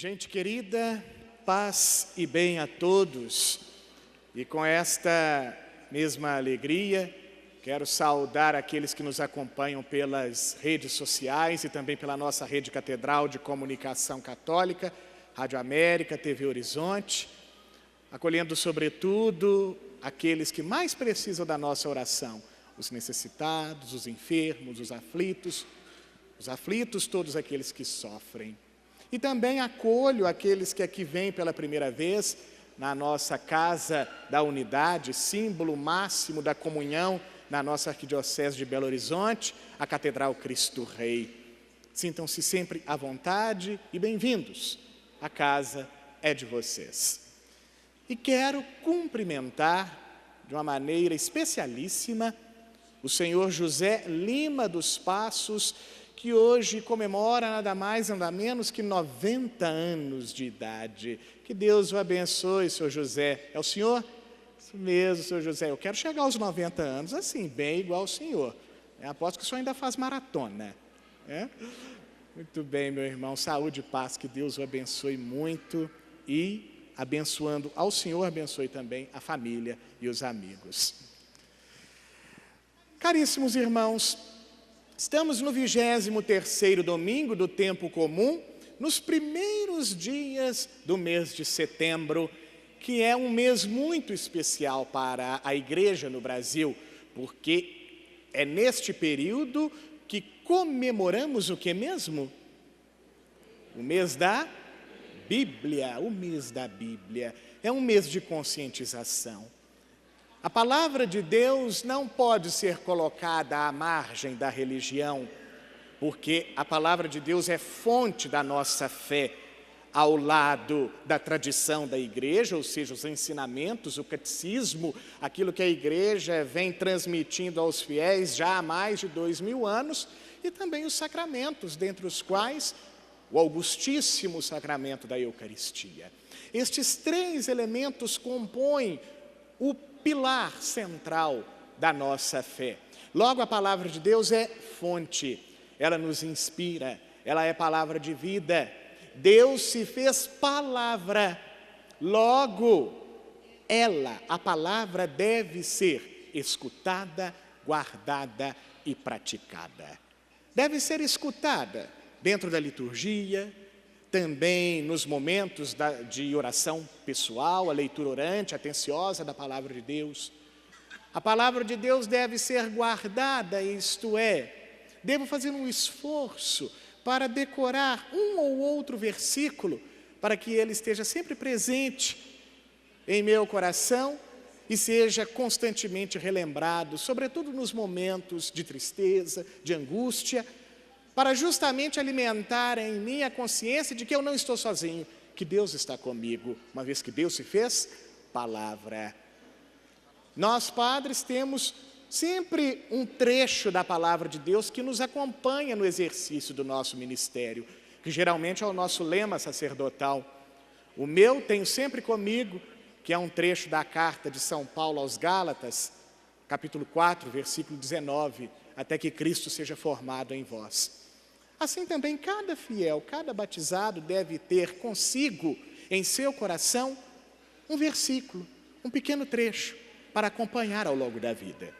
Gente querida, paz e bem a todos. E com esta mesma alegria, quero saudar aqueles que nos acompanham pelas redes sociais e também pela nossa rede catedral de comunicação católica, Rádio América, TV Horizonte, acolhendo sobretudo aqueles que mais precisam da nossa oração, os necessitados, os enfermos, os aflitos, todos aqueles que sofrem. E também acolho aqueles que aqui vêm pela primeira vez na nossa Casa da Unidade, símbolo máximo da comunhão na nossa Arquidiocese de Belo Horizonte, a Catedral Cristo Rei. Sintam-se sempre à vontade e bem-vindos. A casa é de vocês. E quero cumprimentar de uma maneira especialíssima o senhor José Lima dos Passos, que hoje comemora nada mais, nada menos que 90 anos de idade. Que Deus o abençoe, senhor José. É o senhor? Isso mesmo, senhor José. Eu quero chegar aos 90 anos assim, bem igual ao senhor. Aposto que o senhor ainda faz maratona. Muito bem, meu irmão. Saúde e paz, que Deus o abençoe muito e, abençoando ao senhor, abençoe também a família e os amigos. Caríssimos irmãos, estamos no 23º domingo do tempo comum, nos primeiros dias do mês de setembro, que é um mês muito especial para a igreja no Brasil, porque é neste período que comemoramos o que mesmo? O mês da Bíblia, o mês da Bíblia. É um mês de conscientização. A palavra de Deus não pode ser colocada à margem da religião, porque a palavra de Deus é fonte da nossa fé, ao lado da tradição da igreja, ou seja, os ensinamentos, o catecismo, aquilo que a igreja vem transmitindo aos fiéis já há mais de 2000 anos, e também os sacramentos, dentre os quais o augustíssimo sacramento da Eucaristia. Estes três elementos compõem o pilar central da nossa fé. Logo, a palavra de Deus é fonte, ela nos inspira, ela é palavra de vida. Deus se fez palavra, logo, a palavra deve ser escutada, guardada e praticada. Deve ser escutada dentro da liturgia, também nos momentos de oração pessoal, a leitura orante, atenciosa da palavra de Deus. A palavra de Deus deve ser guardada, isto é, devo fazer um esforço para decorar um ou outro versículo, para que ele esteja sempre presente em meu coração e seja constantemente relembrado, sobretudo nos momentos de tristeza, de angústia, para justamente alimentar em mim a consciência de que eu não estou sozinho, que Deus está comigo, uma vez que Deus se fez palavra. Nós, padres, temos sempre um trecho da palavra de Deus que nos acompanha no exercício do nosso ministério, que geralmente é o nosso lema sacerdotal. O meu tenho sempre comigo, que é um trecho da carta de São Paulo aos Gálatas, capítulo 4, versículo 19, até que Cristo seja formado em vós. Assim também cada fiel, cada batizado deve ter consigo, em seu coração, um versículo, um pequeno trecho, para acompanhar ao longo da vida.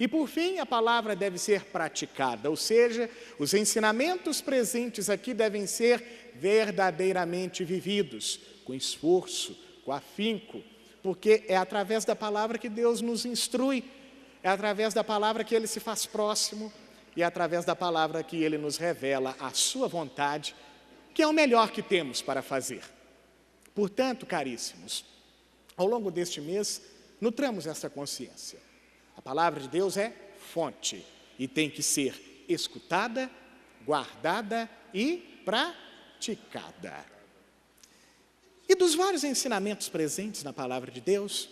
E por fim, a palavra deve ser praticada, ou seja, os ensinamentos presentes aqui devem ser verdadeiramente vividos, com esforço, com afinco, porque é através da palavra que Deus nos instrui, é através da palavra que Ele se faz próximo, e é através da palavra que Ele nos revela a sua vontade, que é o melhor que temos para fazer. Portanto, caríssimos, ao longo deste mês, nutramos essa consciência. A palavra de Deus é fonte e tem que ser escutada, guardada e praticada. E dos vários ensinamentos presentes na palavra de Deus,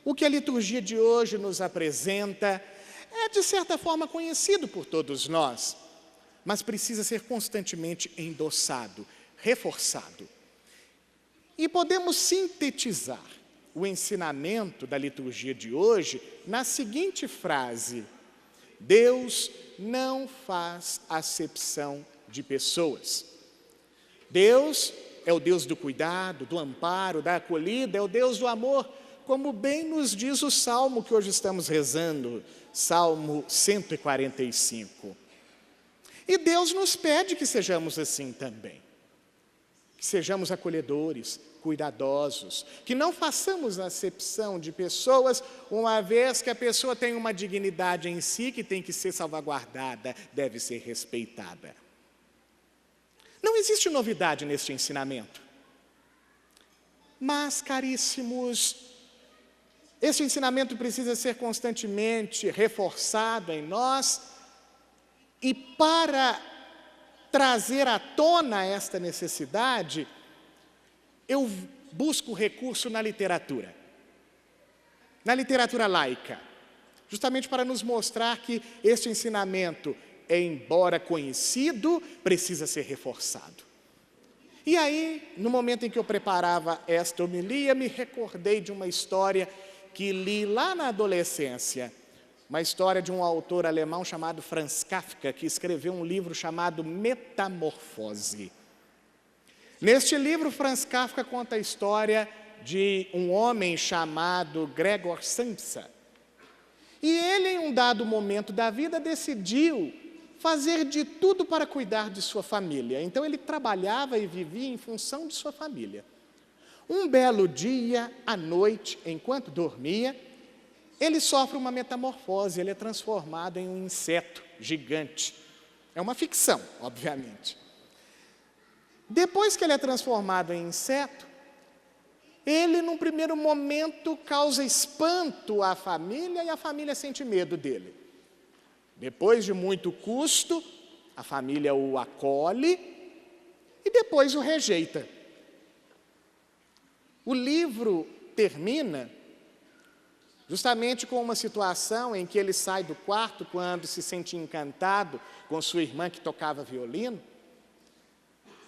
o que a liturgia de hoje nos apresenta é, de certa forma, conhecido por todos nós, mas precisa ser constantemente endossado, reforçado. E podemos sintetizar o ensinamento da liturgia de hoje na seguinte frase: Deus não faz acepção de pessoas. Deus é o Deus do cuidado, do amparo, da acolhida, é o Deus do amor, como bem nos diz o Salmo que hoje estamos rezando, Salmo 145. E Deus nos pede que sejamos assim também, que sejamos acolhedores, cuidadosos, que não façamos acepção de pessoas, uma vez que a pessoa tem uma dignidade em si que tem que ser salvaguardada, deve ser respeitada. Não existe novidade neste ensinamento. Mas, caríssimos, este ensinamento precisa ser constantemente reforçado em nós, e para trazer à tona esta necessidade, eu busco recurso na literatura laica, justamente para nos mostrar que este ensinamento, embora conhecido, precisa ser reforçado. E aí, no momento em que eu preparava esta homilia, me recordei de uma história que li lá na adolescência, uma história de um autor alemão chamado Franz Kafka, que escreveu um livro chamado Metamorfose. Neste livro, Franz Kafka conta a história de um homem chamado Gregor Samsa. E ele, em um dado momento da vida, decidiu fazer de tudo para cuidar de sua família. Então, ele trabalhava e vivia em função de sua família. Um belo dia, à noite, enquanto dormia, ele sofre uma metamorfose, ele é transformado em um inseto gigante. É uma ficção, obviamente. Depois que ele é transformado em inseto, ele, num primeiro momento, causa espanto à família e a família sente medo dele. Depois de muito custo, a família o acolhe e depois o rejeita. O livro termina justamente com uma situação em que ele sai do quarto quando se sente encantado com sua irmã que tocava violino.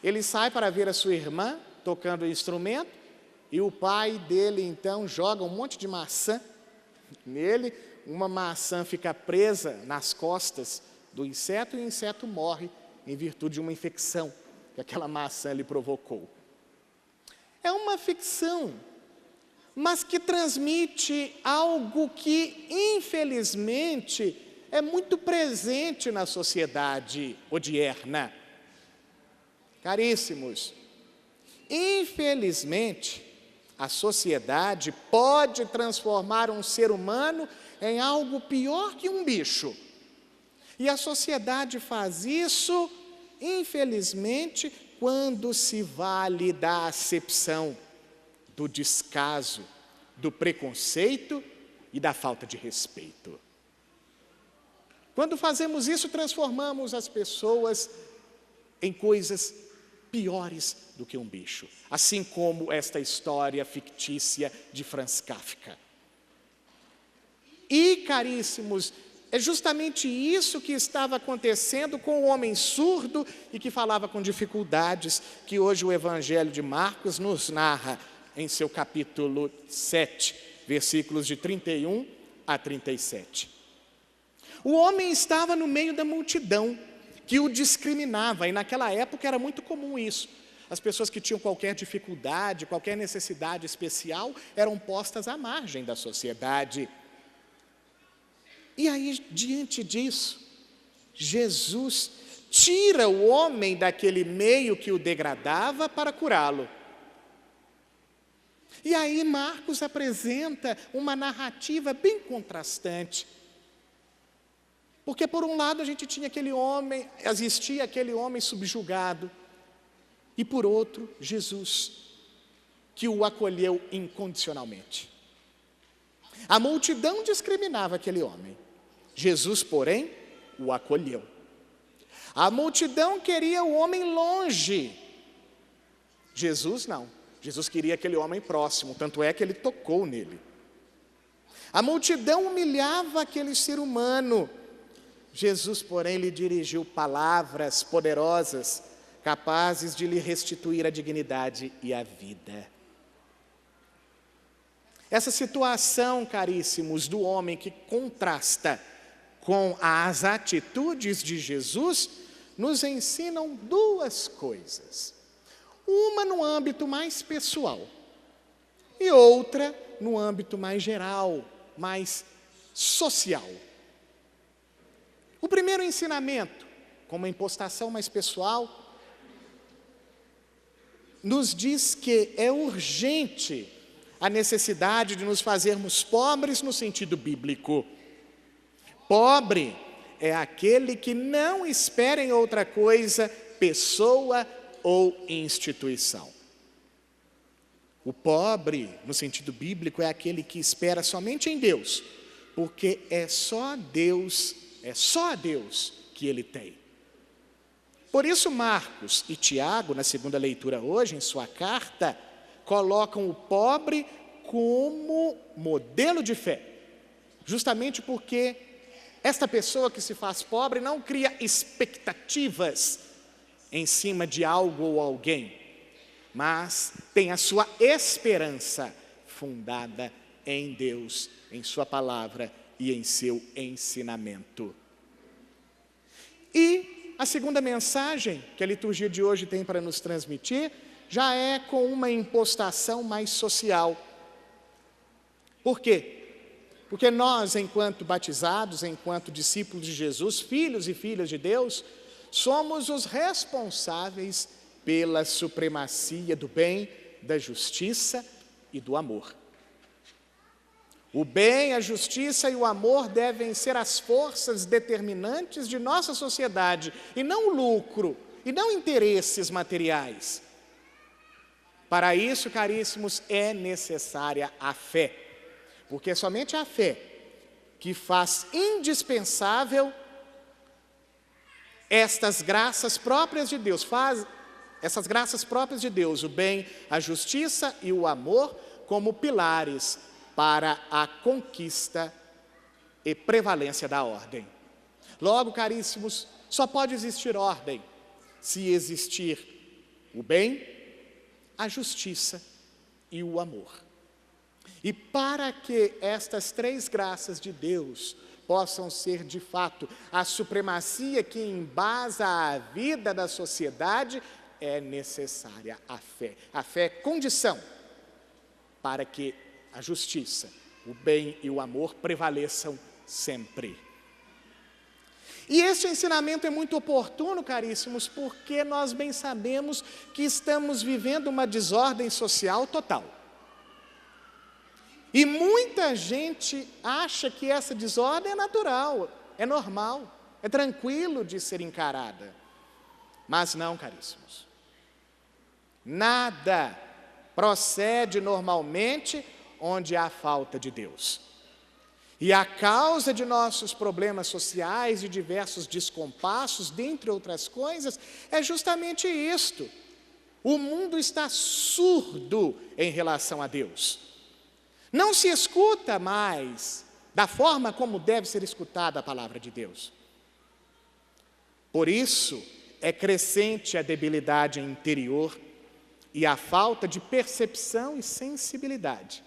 Ele sai para ver a sua irmã tocando o instrumento e o pai dele então joga um monte de maçã nele. Uma maçã fica presa nas costas do inseto e o inseto morre em virtude de uma infecção que aquela maçã lhe provocou. É uma ficção, mas que transmite algo que, infelizmente, é muito presente na sociedade odierna. Caríssimos, infelizmente, a sociedade pode transformar um ser humano em algo pior que um bicho. E a sociedade faz isso, infelizmente, quando se vale da acepção, do descaso, do preconceito e da falta de respeito. Quando fazemos isso, transformamos as pessoas em coisas piores do que um bicho, assim como esta história fictícia de Franz Kafka. E, caríssimos, é justamente isso que estava acontecendo com o homem surdo e que falava com dificuldades, que hoje o Evangelho de Marcos nos narra em seu capítulo 7, versículos de 31 a 37. O homem estava no meio da multidão que o discriminava, e naquela época era muito comum isso. As pessoas que tinham qualquer dificuldade, qualquer necessidade especial, eram postas à margem da sociedade. E aí, diante disso, Jesus tira o homem daquele meio que o degradava para curá-lo. E aí Marcos apresenta uma narrativa bem contrastante. Porque por um lado a gente tinha aquele homem, existia aquele homem subjugado, e por outro, Jesus, que o acolheu incondicionalmente. A multidão discriminava aquele homem. Jesus, porém, o acolheu. A multidão queria o homem longe. Jesus não. Jesus queria aquele homem próximo, tanto é que ele tocou nele. A multidão humilhava aquele ser humano. Jesus, porém, lhe dirigiu palavras poderosas, capazes de lhe restituir a dignidade e a vida. Essa situação, caríssimos, do homem que contrasta com as atitudes de Jesus, nos ensinam duas coisas. Uma uma no âmbito mais pessoal e outra no âmbito mais geral, mais social. O primeiro ensinamento, com uma impostação mais pessoal, nos diz que é urgente a necessidade de nos fazermos pobres no sentido bíblico. Pobre é aquele que não espera em outra coisa, pessoa ou instituição. O pobre, no sentido bíblico, é aquele que espera somente em Deus, porque é só a Deus que ele tem. Por isso Marcos e Tiago, na segunda leitura hoje, em sua carta, colocam o pobre como modelo de fé, justamente porque esta pessoa que se faz pobre não cria expectativas em cima de algo ou alguém, mas tem a sua esperança fundada em Deus, em sua palavra e em seu ensinamento. E a segunda mensagem que a liturgia de hoje tem para nos transmitir já é com uma impostação mais social. Por quê? Porque nós, enquanto batizados, enquanto discípulos de Jesus, filhos e filhas de Deus, somos os responsáveis pela supremacia do bem, da justiça e do amor. O bem, a justiça e o amor devem ser as forças determinantes de nossa sociedade, e não o lucro, e não interesses materiais. Para isso, caríssimos, é necessária a fé, porque é somente a fé que faz indispensável estas graças próprias de Deus, essas graças próprias de Deus, o bem, a justiça e o amor, como pilares para a conquista e prevalência da ordem. Logo, caríssimos, só pode existir ordem se existir o bem, a justiça e o amor. E para que estas três graças de Deus possam ser de fato a supremacia que embasa a vida da sociedade, é necessária a fé. A fé é condição para que a justiça, o bem e o amor prevaleçam sempre. E este ensinamento é muito oportuno, caríssimos, porque nós bem sabemos que estamos vivendo uma desordem social total. E muita gente acha que essa desordem é natural, é normal, é tranquilo de ser encarada. Mas não, caríssimos. Nada procede normalmente onde há falta de Deus. E a causa de nossos problemas sociais e diversos descompassos, dentre outras coisas, é justamente isto. O mundo está surdo em relação a Deus. Não se escuta mais da forma como deve ser escutada a palavra de Deus. Por isso, é crescente a debilidade interior e a falta de percepção e sensibilidade,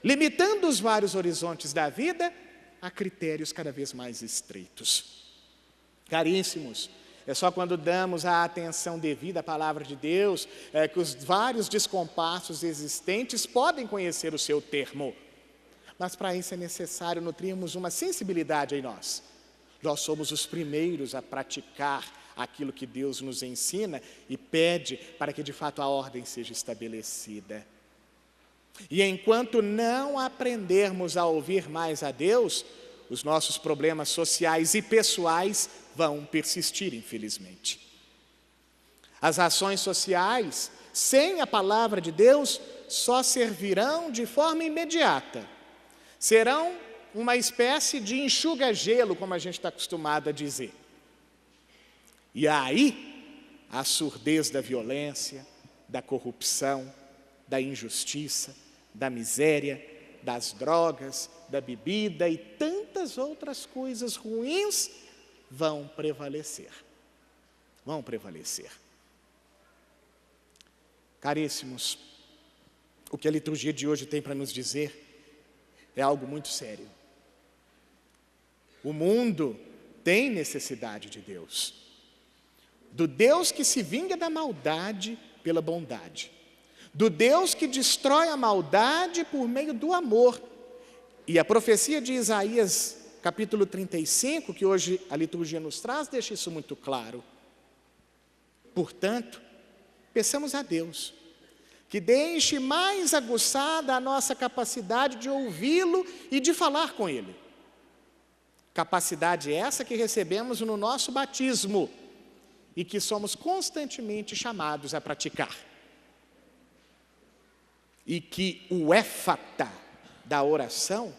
limitando os vários horizontes da vida a critérios cada vez mais estreitos. Caríssimos, é só quando damos a atenção devida à palavra de Deus que os vários descompassos existentes podem conhecer o seu termo. Mas para isso é necessário nutrirmos uma sensibilidade em nós. Nós somos os primeiros a praticar aquilo que Deus nos ensina e pede para que de fato a ordem seja estabelecida. E enquanto não aprendermos a ouvir mais a Deus, os nossos problemas sociais e pessoais vão persistir, infelizmente. As ações sociais, sem a palavra de Deus, só servirão de forma imediata. Serão uma espécie de enxuga-gelo, como a gente está acostumado a dizer. E aí, a surdez da violência, da corrupção, da injustiça, da miséria, das drogas, da bebida e tantas outras coisas ruins vão prevalecer. Vão prevalecer. Caríssimos, o que a liturgia de hoje tem para nos dizer é algo muito sério. O mundo tem necessidade de Deus. Do Deus que se vinga da maldade pela bondade, do Deus que destrói a maldade por meio do amor. E a profecia de Isaías, capítulo 35, que hoje a liturgia nos traz, deixa isso muito claro. Portanto, peçamos a Deus que deixe mais aguçada a nossa capacidade de ouvi-lo e de falar com Ele. Capacidade essa que recebemos no nosso batismo e que somos constantemente chamados a praticar. E que o éfata da oração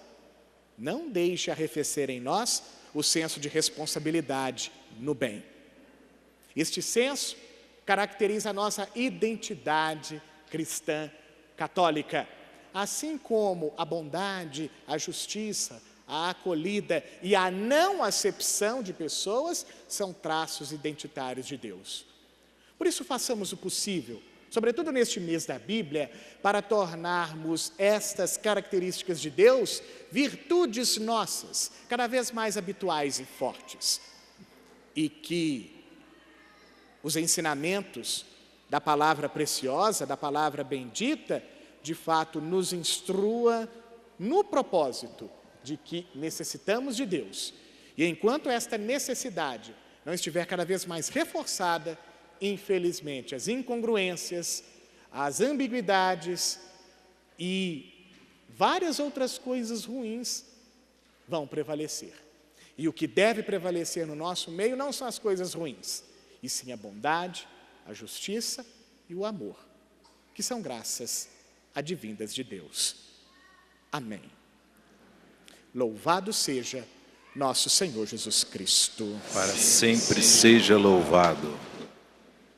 não deixe arrefecer em nós o senso de responsabilidade no bem. Este senso caracteriza a nossa identidade cristã católica, assim como a bondade, a justiça, a acolhida e a não acepção de pessoas são traços identitários de Deus. Por isso façamos o possível, sobretudo neste mês da Bíblia, para tornarmos estas características de Deus virtudes nossas, cada vez mais habituais e fortes. E que os ensinamentos da palavra preciosa, da palavra bendita, de fato nos instrua no propósito de que necessitamos de Deus. E enquanto esta necessidade não estiver cada vez mais reforçada, infelizmente, as incongruências, as ambiguidades e várias outras coisas ruins vão prevalecer. E o que deve prevalecer no nosso meio não são as coisas ruins, e sim a bondade, a justiça e o amor, que são graças advindas de Deus. Amém. Louvado seja nosso Senhor Jesus Cristo. Para sempre seja louvado.